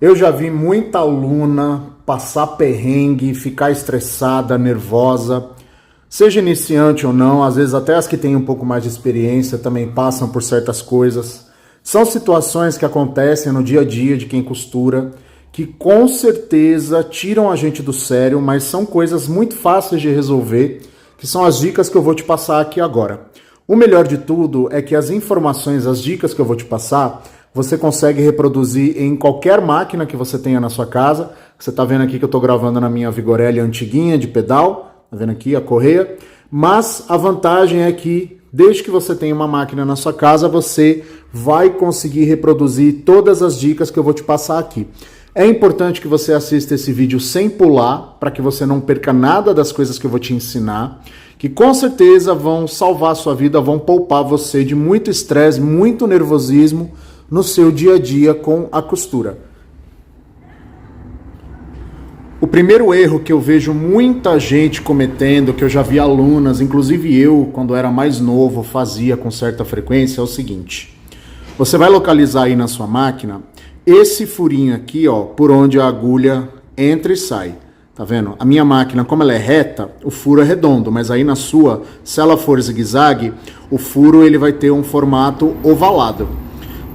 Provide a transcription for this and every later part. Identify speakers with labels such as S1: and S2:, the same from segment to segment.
S1: Eu já vi muita aluna passar perrengue, ficar estressada, nervosa, seja iniciante ou não, às vezes até as que têm um pouco mais de experiência também passam por certas coisas. São situações que acontecem no dia a dia de quem costura, que com certeza tiram a gente do sério, mas são coisas muito fáceis de resolver, que são as dicas que eu vou te passar aqui agora. O melhor de tudo é que as informações, as dicas que eu vou te passar, você consegue reproduzir em qualquer máquina que você tenha na sua casa. Você está vendo aqui que eu estou gravando na minha Vigorelli antiguinha de pedal, está vendo aqui a correia, mas a vantagem é que desde que você tenha uma máquina na sua casa, você vai conseguir reproduzir todas as dicas que eu vou te passar aqui. É importante que você assista esse vídeo sem pular, para que você não perca nada das coisas que eu vou te ensinar, que com certeza vão salvar a sua vida, vão poupar você de muito estresse, muito nervosismo no seu dia a dia com a costura. O primeiro erro que eu vejo muita gente cometendo, que eu já vi alunas, inclusive eu, quando era mais novo, fazia com certa frequência, é o seguinte. Você vai localizar aí na sua máquina esse furinho aqui, ó, por onde a agulha entra e sai. Tá vendo? A minha máquina, como ela é reta, o furo é redondo, mas aí na sua, se ela for zigue-zague, o furo ele vai ter um formato ovalado.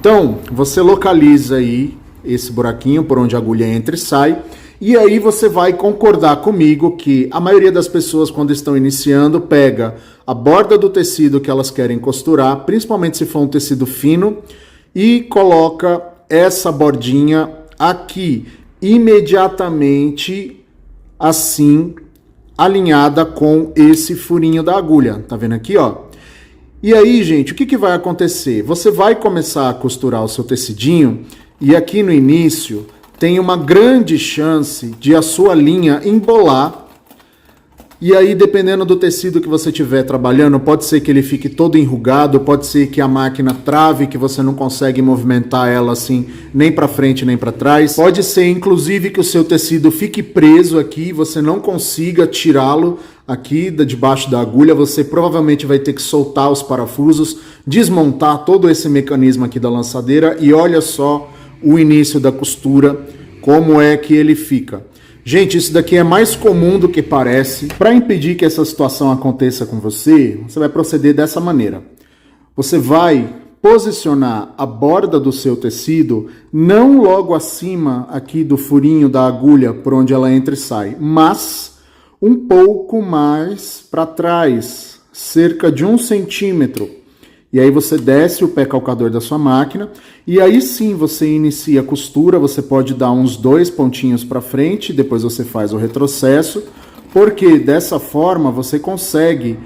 S1: Então, você localiza aí esse buraquinho por onde a agulha entra e sai, e aí você vai concordar comigo que a maioria das pessoas, quando estão iniciando, pega a borda do tecido que elas querem costurar, principalmente se for um tecido fino, e coloca essa bordinha aqui, imediatamente assim, alinhada com esse furinho da agulha. Tá vendo aqui, ó? E aí, gente, o que vai acontecer? Você vai começar a costurar o seu tecidinho e aqui no início tem uma grande chance de a sua linha embolar. E aí, dependendo do tecido que você estiver trabalhando, pode ser que ele fique todo enrugado, pode ser que a máquina trave, que você não consegue movimentar ela assim, nem para frente nem para trás. Pode ser, inclusive, que o seu tecido fique preso aqui, você não consiga tirá-lo aqui debaixo da agulha. Você provavelmente vai ter que soltar os parafusos, desmontar todo esse mecanismo aqui da lançadeira e olha só o início da costura, como é que ele fica. Gente, isso daqui é mais comum do que parece. Para impedir que essa situação aconteça com você, você vai proceder dessa maneira. Você vai posicionar a borda do seu tecido não logo acima aqui do furinho da agulha por onde ela entra e sai, mas um pouco mais para trás, cerca de 1 centímetro. E aí você desce o pé calcador da sua máquina e aí sim você inicia a costura. Você pode dar uns 2 pontinhos para frente, depois você faz o retrocesso, porque dessa forma você consegue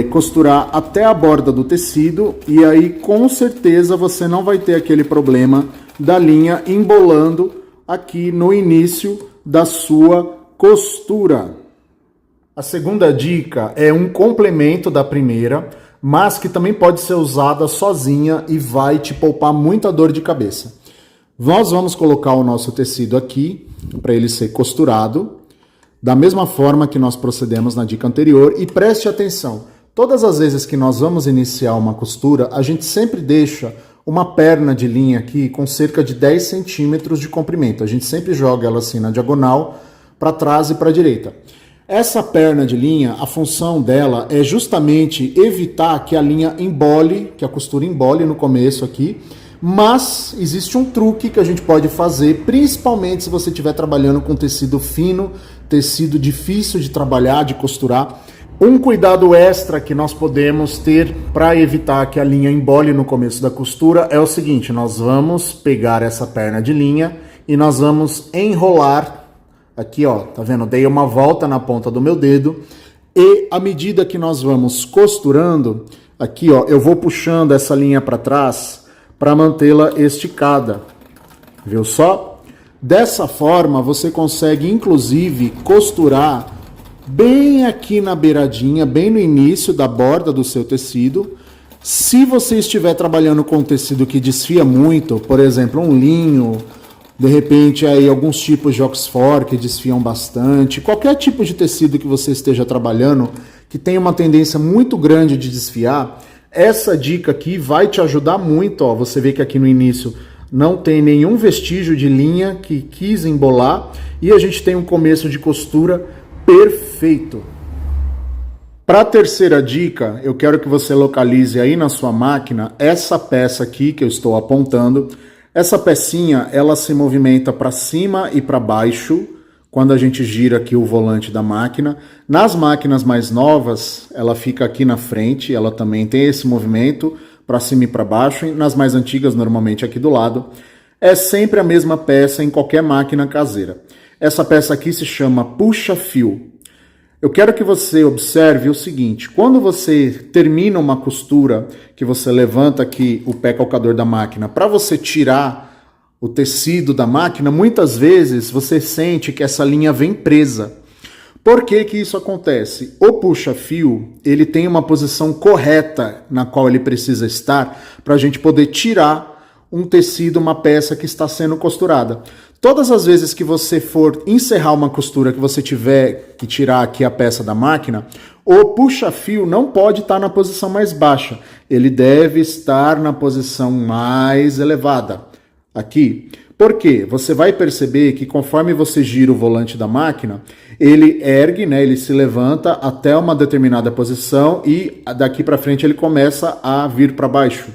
S1: costurar até a borda do tecido e aí com certeza você não vai ter aquele problema da linha embolando aqui no início da sua costura. A segunda dica é um complemento da primeira, mas que também pode ser usada sozinha e vai te poupar muita dor de cabeça. Nós vamos colocar o nosso tecido aqui para ele ser costurado, da mesma forma que nós procedemos na dica anterior, e preste atenção, todas as vezes que nós vamos iniciar uma costura, a gente sempre deixa uma perna de linha aqui com cerca de 10 centímetros de comprimento. A gente sempre joga ela assim na diagonal, para trás e para a direita. Essa perna de linha, a função dela é justamente evitar que a linha embole, que a costura embole no começo aqui, mas existe um truque que a gente pode fazer, principalmente se você estiver trabalhando com tecido fino, tecido difícil de trabalhar, de costurar. Um cuidado extra que nós podemos ter para evitar que a linha embole no começo da costura é o seguinte: nós vamos pegar essa perna de linha e nós vamos enrolar aqui, ó, tá vendo? Dei uma volta na ponta do meu dedo e à medida que nós vamos costurando, aqui, ó, eu vou puxando essa linha para trás para mantê-la esticada. Viu só? Dessa forma, você consegue, inclusive, costurar bem aqui na beiradinha, bem no início da borda do seu tecido. Se você estiver trabalhando com tecido que desfia muito, por exemplo, um linho, de repente aí alguns tipos de Oxford que desfiam bastante, qualquer tipo de tecido que você esteja trabalhando que tem uma tendência muito grande de desfiar, essa dica aqui vai te ajudar muito. Ó, você vê que aqui no início não tem nenhum vestígio de linha que quis embolar e a gente tem um começo de costura perfeito. Para a terceira dica, eu quero que você localize aí na sua máquina essa peça aqui que eu estou apontando. Essa pecinha, ela se movimenta para cima e para baixo quando a gente gira aqui o volante da máquina. Nas máquinas mais novas, ela fica aqui na frente, ela também tem esse movimento para cima e para baixo. E nas mais antigas, normalmente aqui do lado. É sempre a mesma peça em qualquer máquina caseira. Essa peça aqui se chama puxa-fio. Eu quero que você observe o seguinte, quando você termina uma costura, que você levanta aqui o pé calcador da máquina, para você tirar o tecido da máquina, muitas vezes você sente que essa linha vem presa. Por que que isso acontece? O puxa-fio, ele tem uma posição correta na qual ele precisa estar para a gente poder tirar um tecido, uma peça que está sendo costurada. Todas as vezes que você for encerrar uma costura, que você tiver que tirar aqui a peça da máquina, o puxa-fio não pode estar na posição mais baixa. Ele deve estar na posição mais elevada. Aqui. Por quê? Você vai perceber que conforme você gira o volante da máquina, ele ergue, né, ele se levanta até uma determinada posição e daqui para frente ele começa a vir para baixo.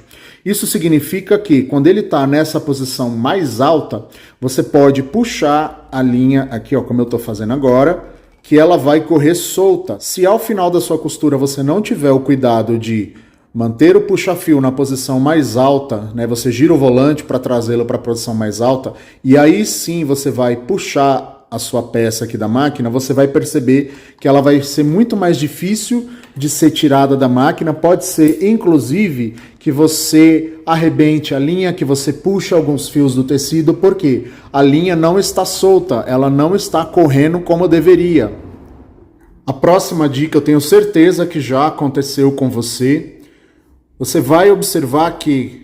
S1: Isso significa que quando ele está nessa posição mais alta, você pode puxar a linha aqui, ó, como eu estou fazendo agora, que ela vai correr solta. Se ao final da sua costura você não tiver o cuidado de manter o puxa-fio na posição mais alta, né, você gira o volante para trazê-lo para a posição mais alta, e aí sim você vai puxar a sua peça aqui da máquina, você vai perceber que ela vai ser muito mais difícil de ser tirada da máquina. Pode ser, inclusive, que você arrebente a linha, que você puxe alguns fios do tecido, porque a linha não está solta, ela não está correndo como deveria. A próxima dica eu tenho certeza que já aconteceu com você. Você vai observar que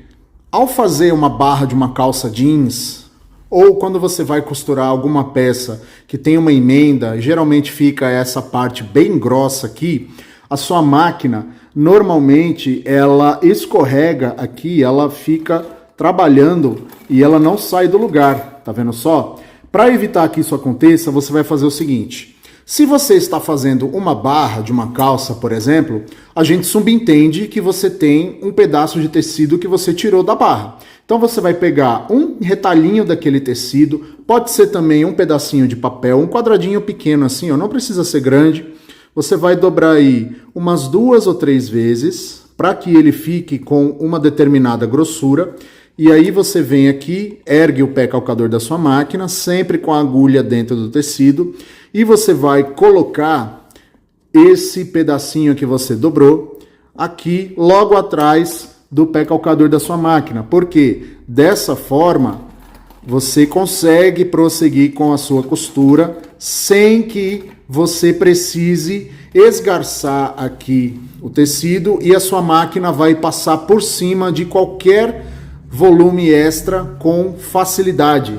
S1: ao fazer uma barra de uma calça jeans, ou quando você vai costurar alguma peça que tem uma emenda, geralmente fica essa parte bem grossa aqui, a sua máquina, normalmente, ela escorrega aqui, ela fica trabalhando e ela não sai do lugar, tá vendo só? Para evitar que isso aconteça, você vai fazer o seguinte. Se você está fazendo uma barra de uma calça, por exemplo, a gente subentende que você tem um pedaço de tecido que você tirou da barra. Então você vai pegar um retalhinho daquele tecido, pode ser também um pedacinho de papel, um quadradinho pequeno assim, ó, não precisa ser grande. Você vai dobrar aí umas 2 ou 3 vezes para que ele fique com uma determinada grossura. E aí você vem aqui, ergue o pé calcador da sua máquina, sempre com a agulha dentro do tecido, e você vai colocar esse pedacinho que você dobrou aqui logo atrás do pé calcador da sua máquina, porque dessa forma você consegue prosseguir com a sua costura sem que você precise esgarçar aqui o tecido e a sua máquina vai passar por cima de qualquer volume extra com facilidade.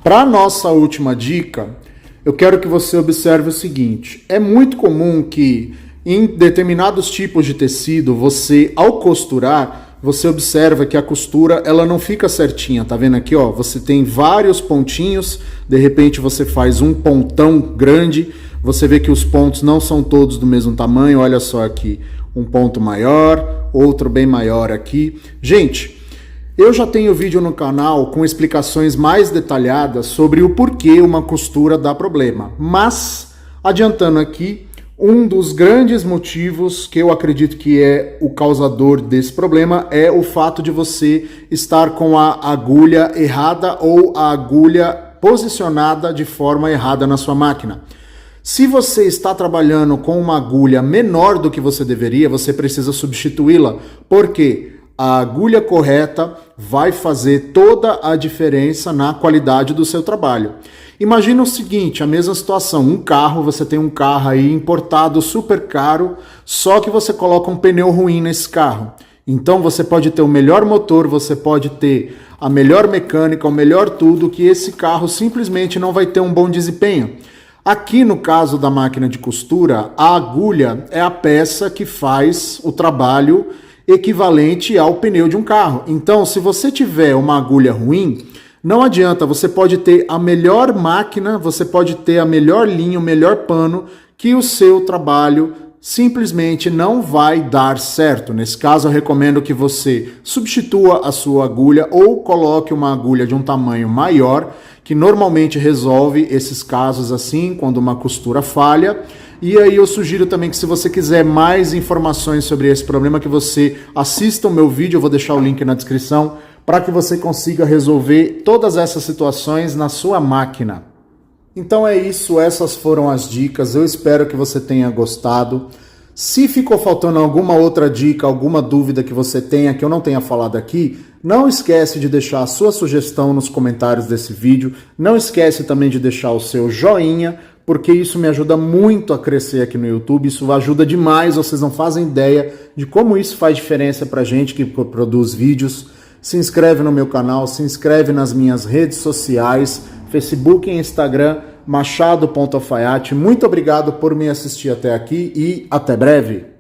S1: Para a nossa última dica, eu quero que você observe o seguinte. É muito comum que em determinados tipos de tecido, você ao costurar, você observa que a costura ela não fica certinha, tá vendo aqui, ó? Você tem vários pontinhos, de repente você faz um pontão grande, você vê que os pontos não são todos do mesmo tamanho, olha só aqui, um ponto maior, outro bem maior aqui. Gente, eu já tenho vídeo no canal com explicações mais detalhadas sobre o porquê uma costura dá problema, mas adiantando aqui, um dos grandes motivos que eu acredito que é o causador desse problema é o fato de você estar com a agulha errada ou a agulha posicionada de forma errada na sua máquina. Se você está trabalhando com uma agulha menor do que você deveria, você precisa substituí-la, porque a agulha correta vai fazer toda a diferença na qualidade do seu trabalho. Imagina o seguinte, a mesma situação, um carro, você tem um carro aí importado super caro, só que você coloca um pneu ruim nesse carro. Então você pode ter o melhor motor, você pode ter a melhor mecânica, o melhor tudo, que esse carro simplesmente não vai ter um bom desempenho. Aqui no caso da máquina de costura, a agulha é a peça que faz o trabalho equivalente ao pneu de um carro. Então, se você tiver uma agulha ruim, não adianta, você pode ter a melhor máquina, você pode ter a melhor linha, o melhor pano, que o seu trabalho simplesmente não vai dar certo. Nesse caso, eu recomendo que você substitua a sua agulha ou coloque uma agulha de um tamanho maior, que normalmente resolve esses casos assim, quando uma costura falha. E aí eu sugiro também que, se você quiser mais informações sobre esse problema, que você assista o meu vídeo, eu vou deixar o link na descrição, para que você consiga resolver todas essas situações na sua máquina. Então é isso, essas foram as dicas, eu espero que você tenha gostado. Se ficou faltando alguma outra dica, alguma dúvida que você tenha, que eu não tenha falado aqui, não esquece de deixar a sua sugestão nos comentários desse vídeo, não esquece também de deixar o seu joinha, porque isso me ajuda muito a crescer aqui no YouTube, isso ajuda demais, vocês não fazem ideia de como isso faz diferença pra gente que produz vídeos. Se inscreve no meu canal, se inscreve nas minhas redes sociais, Facebook e Instagram, Machado.alfaiate. Muito obrigado por me assistir até aqui e até breve.